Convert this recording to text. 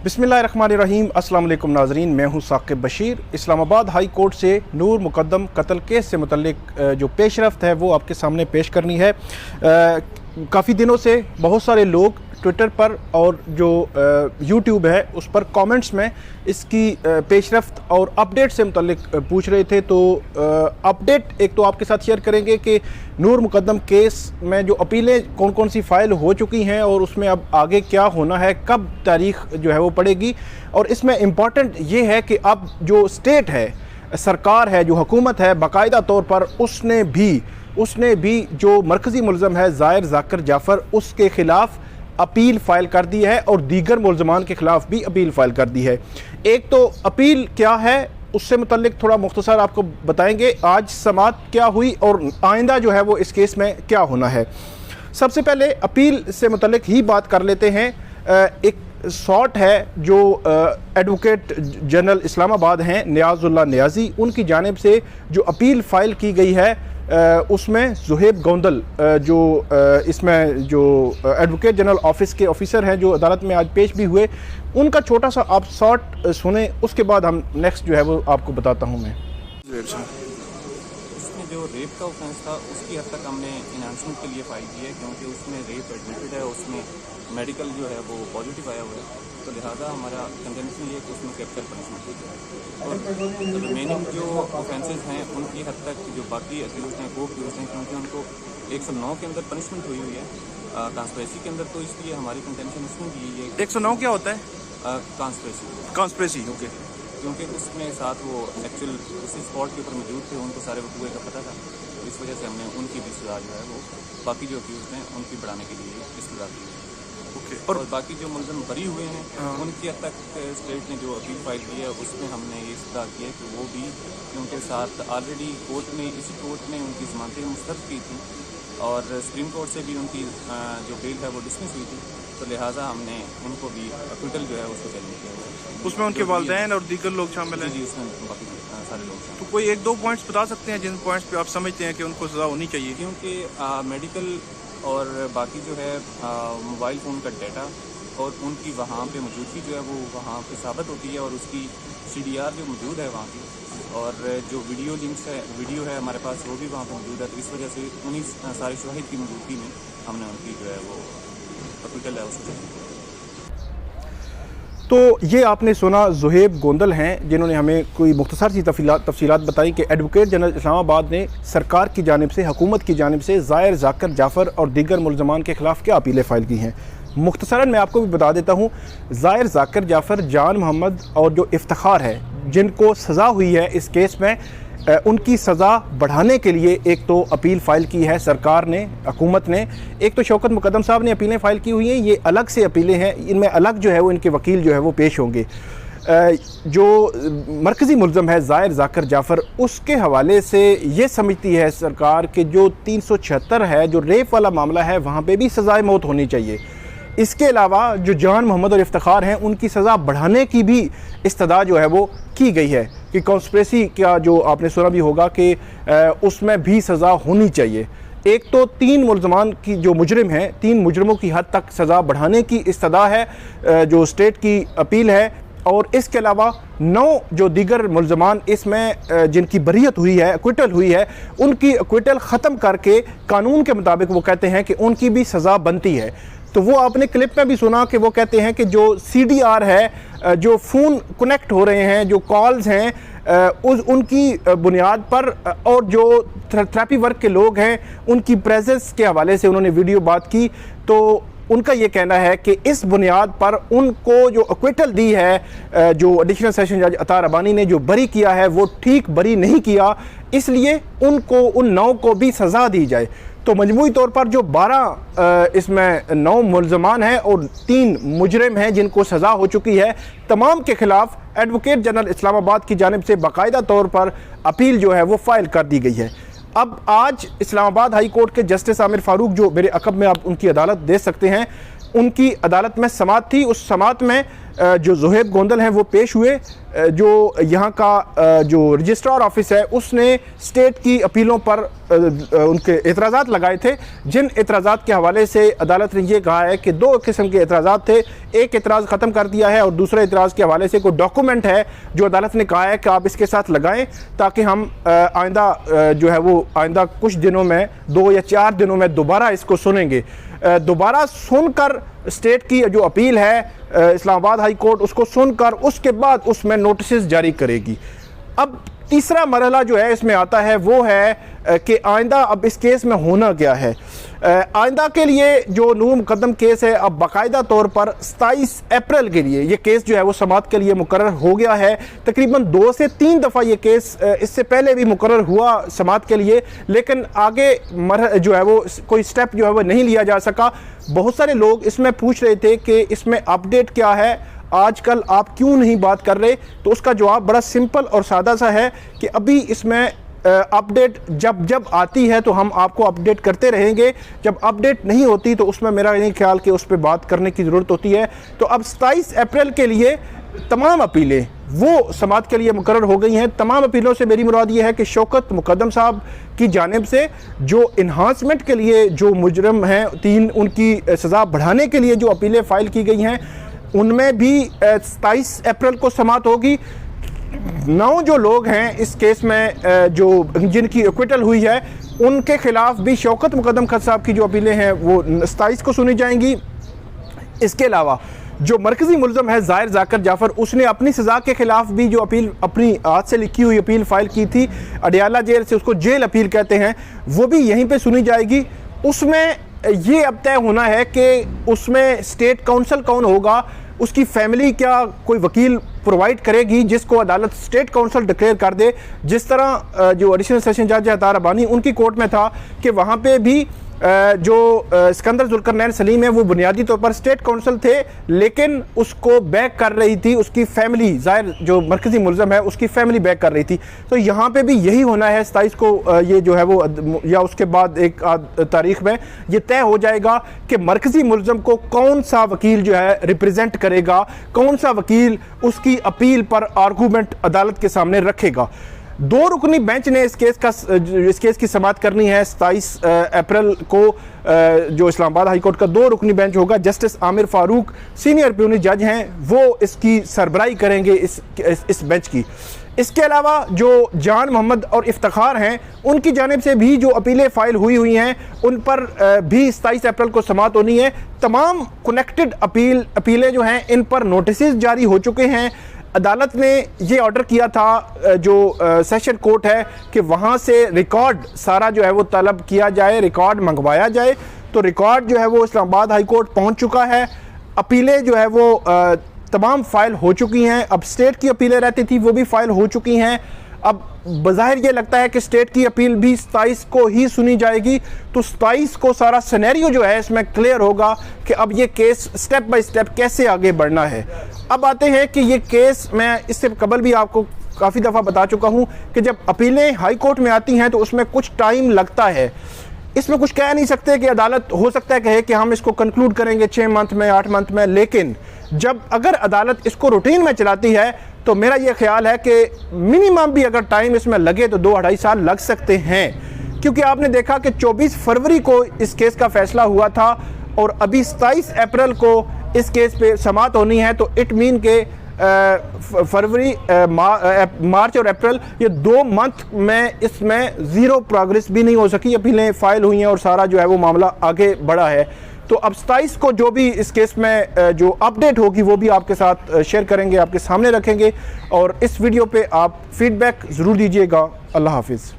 बिस्मिल्लाहिर्रहमानिर्रहीम। अस्सलाम वालेकुम नाज़रीन, मैं हूँ साकिब बशीर। इस्लामाबाद हाई कोर्ट से नूर मुकद्दम कत्ल केस से मुतल्लिक जो पेशरफ्त है वो आपके सामने पेश करनी है। काफ़ी दिनों से बहुत सारे लोग ट्विटर पर और जो यूट्यूब है उस पर कमेंट्स में इसकी पेशरफ्त और अपडेट से मुतल्लिक पूछ रहे थे। तो अपडेट एक तो आपके साथ शेयर करेंगे कि नूर मुकद्दम केस में जो अपीलें कौन कौन सी फ़ाइल हो चुकी हैं और उसमें अब आगे क्या होना है, कब तारीख़ जो है वो पड़ेगी। और इसमें इम्पॉर्टेंट ये है कि अब जो स्टेट है, सरकार है, जो हुकूमत है, बाकायदा तौर पर उसने भी जो मरकज़ी मुलज़म है ज़ाहिर ज़ाकिर जाफ़र, उसके ख़िलाफ़ अपील फ़ाइल कर दी है और दीगर मुलज़मान के ख़िलाफ़ भी अपील फ़ाइल कर दी है। एक तो अपील क्या है उससे मुतल्लिक थोड़ा मुख्तसर आपको बताएंगे, आज समाअत क्या हुई और आइंदा जो है वो इस केस में क्या होना है। सबसे पहले अपील से मुतल्लिक ही बात कर लेते हैं। एक शॉट है जो एडवोकेट जनरल इस्लामाबाद हैं नियाज़ुल्लाह नियाज़ी, उनकी जानिब से जो अपील फ़ाइल की गई है उसमें ज़ुहैब गोंदल जो इसमें जो एडवोकेट जनरल ऑफिस के ऑफिसर हैं जो अदालत में आज पेश भी हुए, उनका छोटा सा आप शॉट सुने, उसके बाद हम नेक्स्ट जो है वो आपको बताता हूँ मैं। उसमें जो रेप का ऑफेंस था उसकी हद तक हमने इन्हांसमेंट के लिए फाइल की है, क्योंकि उसमें रेप एडमिटेड है, उसमें मेडिकल जो है वो पॉजिटिव आया हुआ है। तो लिहाजा हमारा कंटेंशन ये है कि उसमें कैपिटल पनिशमेंट दी जाए। और रिमेनिंग जो ऑफेंसेस हैं उनकी हद तक जो बाकी अक्यूज़ हैं, को अक्यूज़ हैं, क्योंकि उनको 109 के अंदर पनिशमेंट हुई है कॉन्स्पिरेसी के अंदर, तो इसलिए हमारी कंटेंशन इसमें भी ये 109 क्या होता है? Conspiracy, okay. क्योंकि उसमें साथ वो एक्चुअल उसी स्पॉट के ऊपर मौजूद थे, उनको सारे वकूए का पता था, तो इस वजह से हमने उनकी भी सजा जो है वो बाकी जो अक्यूज़ हैं उनकी बढ़ाने के लिए इस सजा दी है। ओके। और बाकी जो मुलज़म बरी हुए हैं उनकी हद तक स्टेट ने जो अपील फाइल की है उसमें हमने ये सजा किया है कि वो भी, क्योंकि साथ ऑलरेडी इसी कोर्ट ने उनकी ज़मानतें मुस्तरद की थी और सुप्रीम कोर्ट से भी उनकी जो बेल है वो डिसमिस हुई थी, तो लिहाजा हमने उनको भी अक्विटल जो है उसको चैलेंज किया हुआ है। उसमें उनके वालिदैन और दीगर लोग शामिल हैं? जी, उसमें बाकी सारे लोग हैं। तो कोई एक दो पॉइंट्स बता सकते हैं जिन पॉइंट्स पे आप समझते हैं कि उनको सज़ा होनी चाहिए? क्योंकि मेडिकल और बाकी जो है मोबाइल फ़ोन का डाटा और उनकी वहाँ पे मौजूदगी जो है वो वहाँ पे साबित होती है, और उसकी CDR जो मौजूद है वहाँ की, और जो वीडियो है हमारे पास वो भी वहाँ पे मौजूद है। तो इस वजह से उन्हीं सारे शवाहिद की मौजूदगी में हमने उनकी जो है वो अक्विटल है उसको। तो ये आपने सुना, ज़ुहैब गोंदल हैं जिन्होंने हमें कोई मुख्तसर सी तफसीलात बताई कि एडवोकेट जनरल इस्लामाबाद ने सरकार की जानिब से, हुकूमत की जानिब से ज़ाहिर ज़ाकिर जाफ़र और दीगर मुलज़मान के ख़िलाफ़ क्या अपीलें फ़ाइल की हैं। मुख्तसरन मैं आपको भी बता देता हूँ, ज़ाहिर ज़ाकिर जाफ़र, जान मोहम्मद और जो इफ्तिखार है, जिनको सज़ा हुई है इस केस में, उनकी सज़ा बढ़ाने के लिए एक तो अपील फ़ाइल की है सरकार ने, हुकूमत ने। एक तो शौकत मुकद्दम साहब ने अपीलें फ़ाइल की हुई हैं, ये अलग से अपीलें हैं, इनमें अलग जो है वो इनके वकील जो है वो पेश होंगे। जो मरकज़ी मुलज़म है ज़ाहिर ज़ाकिर जाफ़र, उसके हवाले से ये समझती है सरकार कि जो 376 है, जो रेप वाला मामला है, वहाँ पर भी सज़ाए मौत होनी चाहिए। इसके अलावा जो जान मोहम्मद और इफ्तिखार हैं उनकी सज़ा बढ़ाने की भी इस्तदा जो है वो की गई है कि कॉन्स्पिरेसी का जो आपने सुना भी होगा कि उसमें भी सज़ा होनी चाहिए। एक तो 3 मुलज़मान की जो मुजरिम हैं, 3 मुजरिमों की हद तक सज़ा बढ़ाने की इस्तदा है जो स्टेट की अपील है, और इसके अलावा 9 जो दीगर मुलज़मान इसमें जिनकी बरीयत हुई है, एक्विटल हुई है, उनकी एक्विटल ख़त्म करके कानून के मुताबिक वो कहते हैं कि उनकी भी सज़ा बनती है। तो वो आपने क्लिप में भी सुना कि वो कहते हैं कि जो CDR है, जो फ़ोन कनेक्ट हो रहे हैं, जो कॉल्स हैं, उनकी बुनियाद पर, और जो थेरेपी वर्क के लोग हैं उनकी प्रेजेंस के हवाले से उन्होंने वीडियो बात की, तो उनका ये कहना है कि इस बुनियाद पर उनको जो एक्विटल दी है, जो एडिशनल सेशन जज अता रबानी ने जो बरी किया है वो ठीक बरी नहीं किया, इसलिए उन 9 को भी सज़ा दी जाए। तो मजमूई तौर पर जो 12 इसमें 9 मुलज़मान हैं और 3 मुजरिम हैं जिनको सज़ा हो चुकी है, तमाम के ख़िलाफ़ एडवोकेट जनरल इस्लामाबाद की जानिब से बाकायदा तौर पर अपील जो है वो फ़ाइल कर दी गई है। अब आज इस्लामाबाद हाई कोर्ट के जस्टिस आमिर फ़ारूक, जो मेरे अक़ब में आप उनकी अदालत देख सकते हैं, उनकी अदालत में समाअत थी। उस समाअत में जो ज़ुहैब गोंदल हैं वो पेश हुए। जो यहाँ का जो रजिस्ट्रार ऑफिस है उसने स्टेट की अपीलों पर उनके एतराज़ात लगाए थे, जिन एतराज़ात के हवाले से अदालत ने ये कहा है कि दो किस्म के एतराज़ात थे। एक एतराज़ ख़त्म कर दिया है और दूसरे एतराज़ के हवाले से कोई डॉक्यूमेंट है जो अदालत ने कहा है कि आप इसके साथ लगाएं ताकि हम आइंदा जो है वो आइंदा कुछ दिनों में 2 या 4 दिनों में दोबारा इसको सुनेंगे। दोबारा सुनकर स्टेट की जो अपील है इस्लामाबाद हाई कोर्ट उसको सुनकर उसके बाद उसमें नोटिस जारी करेगी। अब तीसरा मरहला जो है इसमें आता है वो है कि आइंदा अब इस केस में होना क्या है। आइंदा के लिए जो नूर मुकदम केस है अब बाकायदा तौर पर 27 अप्रैल के लिए ये केस जो है वो समाअत के लिए मुकर्रर हो गया है। तकरीबन 2 से 3 दफ़ा ये केस इससे पहले भी मुकर्रर हुआ समाअत के लिए, लेकिन आगे जो है वो कोई स्टेप जो है वो नहीं लिया जा सका। बहुत सारे लोग इसमें पूछ रहे थे कि इसमें अपडेट क्या है, आजकल आप क्यों नहीं बात कर रहे। तो उसका जवाब बड़ा सिंपल और सादा सा है कि अभी इसमें अपडेट जब आती है तो हम आपको अपडेट करते रहेंगे। जब अपडेट नहीं होती तो उसमें मेरा नहीं ख्याल कि उस पर बात करने की ज़रूरत होती है। तो अब 27 अप्रैल के लिए तमाम अपीलें वो समाअत के लिए मुकर्रर हो गई हैं। तमाम अपीलों से मेरी मुराद ये है कि शौकत मुकद्दम साहब की जानिब से जो इन्हांसमेंट के लिए जो मुजरम हैं 3 उनकी सज़ा बढ़ाने के लिए जो अपीलें फ़ाइल की गई हैं उनमें भी 27 अप्रैल को समाअत होगी। 9 जो लोग हैं इस केस में जो जिनकी एक्विटल हुई है उनके खिलाफ भी शौकत मुकद्दम खत साहब की जो अपीलें हैं वो 27 को सुनी जाएंगी। इसके अलावा जो मरकज़ी मुल्ज़म है ज़ाहिर ज़ाकर जाफ़र, उसने अपनी सज़ा के ख़िलाफ़ भी जो अपील अपनी हाथ से लिखी हुई अपील फ़ाइल की थी अडियाला जेल से, उसको जेल अपील कहते हैं, वो भी यहीं पे सुनी जाएगी। उसमें ये अब तय होना है कि उसमें स्टेट काउंसिल कौन होगा, उसकी फैमिली क्या कोई वकील प्रोवाइड करेगी जिसको अदालत स्टेट काउंसिल डिक्लेयर कर दे। जिस तरह जो एडिशनल सेशन जज अतार अबानी उनकी कोर्ट में था कि वहाँ पे भी जो सिकंदर जुल्करनैन सलीम है वो बुनियादी तौर पर स्टेट काउंसिल थे, लेकिन उसको बैक कर रही थी उसकी फैमिली, ज़ाहिर जो मरकज़ी मुल्ज़म है उसकी फैमिली बैक कर रही थी। तो यहाँ पे भी यही होना है 27 को ये जो है वो या उसके बाद एक तारीख में ये तय हो जाएगा कि मरकज़ी मुल्ज़म को कौन सा वकील जो है रिप्रेजेंट करेगा, कौन सा वकील उसकी अपील पर आर्गूमेंट अदालत के सामने रखेगा। 2 रुकनी बेंच ने इस केस की समाअत करनी है 27 अप्रैल को। जो इस्लामाबाद हाई कोर्ट का 2 रुकनी बेंच होगा, justice Aamir Farooq senior puny जज हैं, वो इसकी सरबराही करेंगे इस बेंच की। इसके अलावा जो जान मोहम्मद और इफ्तिखार हैं उनकी जानिब से भी जो अपीलें फ़ाइल हुई हैं उन पर भी 27 अप्रैल को समाअत होनी है। तमाम कनेक्टेड अपीलें जो हैं इन पर नोटिस जारी हो चुके हैं। अदालत ने ये ऑर्डर किया था जो सेशन कोर्ट है कि वहाँ से रिकॉर्ड सारा जो है वो तलब किया जाए, रिकॉर्ड मंगवाया जाए। तो रिकॉर्ड जो है वो इस्लामाबाद हाई कोर्ट पहुँच चुका है। अपीलें जो है वो तमाम फ़ाइल हो चुकी हैं। अब स्टेट की अपीलें रहती थी वो भी फ़ाइल हो चुकी हैं। अब बज़ाहिर ये लगता है कि स्टेट की अपील भी 27 को ही सुनी जाएगी। तो 27 को सारा सिनेरियो जो है इसमें क्लियर होगा कि अब ये केस स्टेप बाय स्टेप कैसे आगे बढ़ना है। अब आते हैं कि ये केस, मैं इससे कबल भी आपको काफ़ी दफ़ा बता चुका हूँ कि जब अपीलें हाई कोर्ट में आती हैं तो उसमें कुछ टाइम लगता है। इसमें कुछ कह नहीं सकते कि अदालत हो सकता है कहे कि हम इसको कंक्लूड करेंगे 6 मंथ में, 8 मंथ में, लेकिन जब अगर अदालत इसको रूटीन में चलाती है तो मेरा ये ख्याल है कि मिनिमम भी अगर टाइम इसमें लगे तो 2-2.5 साल लग सकते हैं। क्योंकि आपने देखा कि 24 फरवरी को इस केस का फैसला हुआ था और अभी 27 अप्रैल को इस केस पे समाअत होनी है। तो इट मीन के फरवरी, मार्च और अप्रैल, ये 2 मंथ में इसमें ज़ीरो प्रोग्रेस भी नहीं हो सकी। अपीलें फ़ाइल हुई हैं और सारा जो है वो मामला आगे बढ़ा है। तो अब 27 को जो भी इस केस में जो अपडेट होगी वो भी आपके साथ शेयर करेंगे, आपके सामने रखेंगे। और इस वीडियो पे आप फीडबैक ज़रूर दीजिएगा। अल्लाह हाफिज़।